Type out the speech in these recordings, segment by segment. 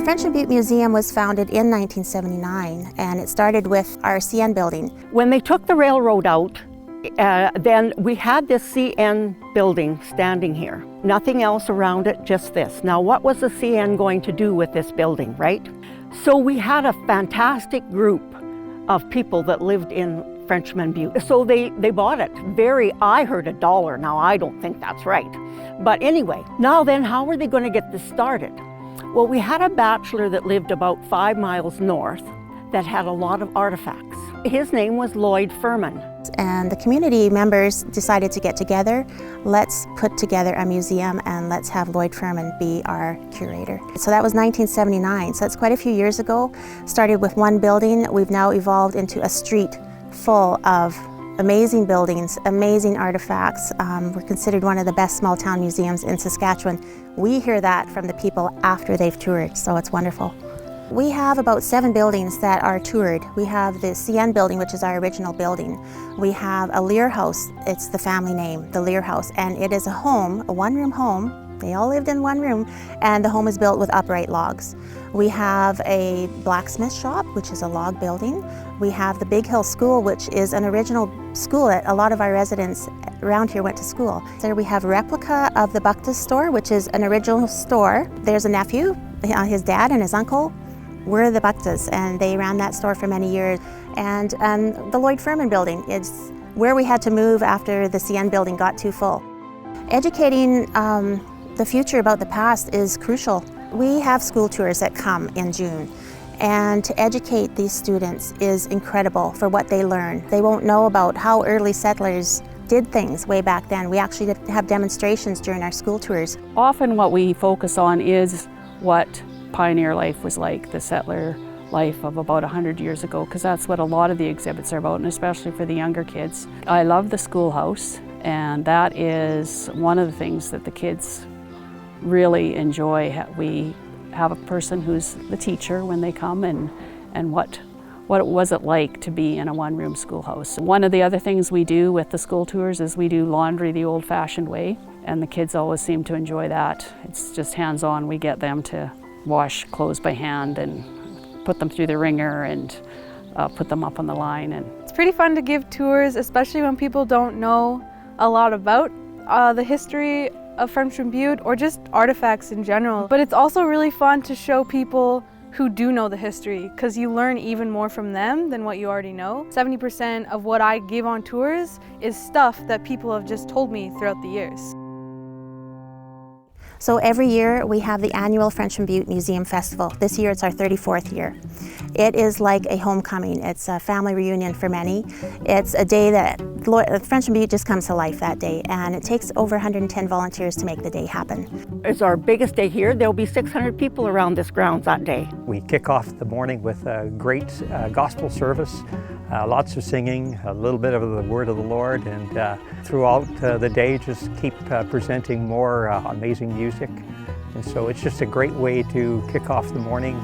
Frenchman Butte Museum was founded in 1979, and it started with our CN building. When they took the railroad out, then we had this CN building standing here. Nothing else around it, just this. Now, what was the CN going to do with this building, right? So we had a fantastic group of people that lived in Frenchman Butte. So they bought it. I heard $1. Now, I don't think that's right. But anyway, now then, how were they going to get this started? Well, we had a bachelor that lived about 5 miles north that had a lot of artifacts. His name was Lloyd Furman. And the community members decided to get together. Let's put together a museum and let's have Lloyd Furman be our curator. So that was 1979, so that's quite a few years ago. Started with one building. We've now evolved into a street full of amazing buildings, amazing artifacts. We're considered one of the best small town museums in Saskatchewan. We hear that from the people after they've toured, so it's wonderful. We have about 7 buildings that are toured. We have the CN building, which is our original building. We have a Lear house, it's the family name, the Lear house, and it is a home, a one-room home. They all lived in one room, and the home is built with upright logs. We have a blacksmith shop, which is a log building. We have the Big Hill School, which is an original school that a lot of our residents around here went to school. There we have a replica of the Buckta's store, which is an original store. There's a nephew, his dad and his uncle were the Bucktas, and they ran that store for many years. And the Lloyd Furman building is where we had to move after the CN building got too full. Educating the future about the past is crucial. We have school tours that come in June, and to educate these students is incredible for what they learn. They won't know about how early settlers did things way back then. We actually have demonstrations during our school tours. Often what we focus on is what pioneer life was like, the settler life of about 100 years ago, because that's what a lot of the exhibits are about, and especially for the younger kids. I love the schoolhouse, and that is one of the things that the kids really enjoy. We have a person who's the teacher when they come, and what was it like to be in a one-room schoolhouse. One of the other things we do with the school tours is we do laundry the old-fashioned way, and the kids always seem to enjoy that. It's just hands-on. We get them to wash clothes by hand and put them through the wringer and put them up on the line. And it's pretty fun to give tours, especially when people don't know a lot about the history of Frenchman Butte or just artifacts in general. But it's also really fun to show people who do know the history, because you learn even more from them than what you already know. 70% of what I give on tours is stuff that people have just told me throughout the years. So every year we have the annual Frenchman Butte Museum Festival. This year it's our 34th year. It is like a homecoming. It's a family reunion for many. It's a day that Frenchman Butte just comes to life that day, and it takes over 110 volunteers to make the day happen. It's our biggest day here. There'll be 600 people around this grounds that day. We kick off the morning with a great gospel service, lots of singing, a little bit of the word of the Lord, and throughout the day just keep presenting more amazing music. And so it's just a great way to kick off the morning.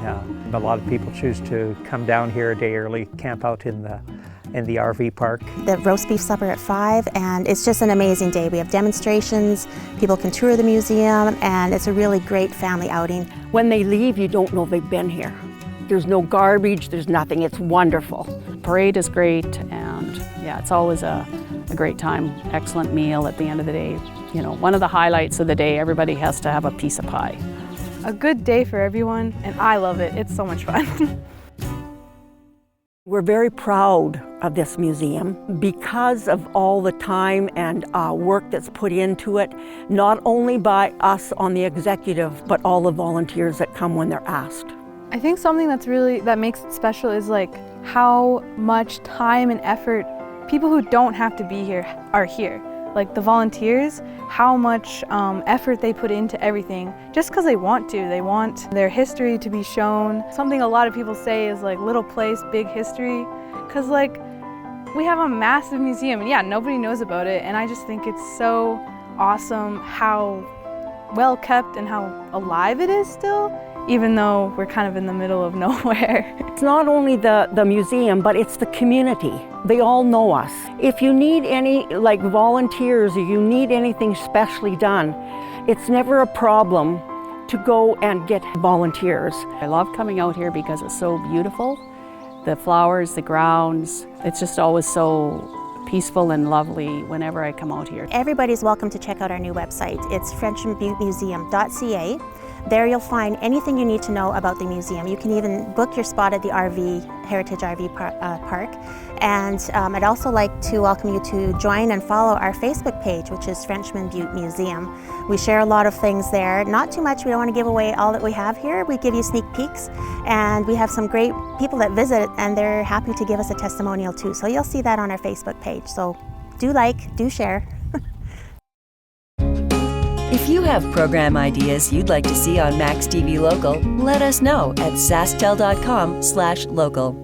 A lot of people choose to come down here a day early, camp out in the RV park. The roast beef supper at 5, and it's just an amazing day. We have demonstrations, people can tour the museum, and it's a really great family outing. When they leave, you don't know they've been here. There's no garbage, there's nothing. It's wonderful. Parade is great, and yeah, it's always a great time. Excellent meal at the end of the day. You know, one of the highlights of the day, everybody has to have a piece of pie. A good day for everyone, and I love it. It's so much fun. We're very proud of this museum because of all the time and work that's put into it, not only by us on the executive, but all the volunteers that come when they're asked. I think something that makes it special is like how much time and effort people who don't have to be here are here. Like the volunteers, how much effort they put into everything just because they want to. They want their history to be shown. Something a lot of people say is like little place, big history, because like we have a massive museum and yeah, nobody knows about it, and I just think it's so awesome how well kept and how alive it is still, even though we're kind of in the middle of nowhere. It's not only the museum, but it's the community. They all know us. If you need any volunteers or you need anything specially done, it's never a problem to go and get volunteers. I love coming out here because it's so beautiful. The flowers, the grounds, it's just always so peaceful and lovely whenever I come out here. Everybody's welcome to check out our new website. It's FrenchmanButteMuseum.ca. There you'll find anything you need to know about the museum. You can even book your spot at the Heritage RV Park. And I'd also like to welcome you to join and follow our Facebook page, which is Frenchman Butte Museum. We share a lot of things there. Not too much, we don't want to give away all that we have here. We give you sneak peeks, and we have some great people that visit, and they're happy to give us a testimonial too. So you'll see that on our Facebook page. So do like, do share. If you have program ideas you'd like to see on maxTV Local, let us know at SaskTel.com/local.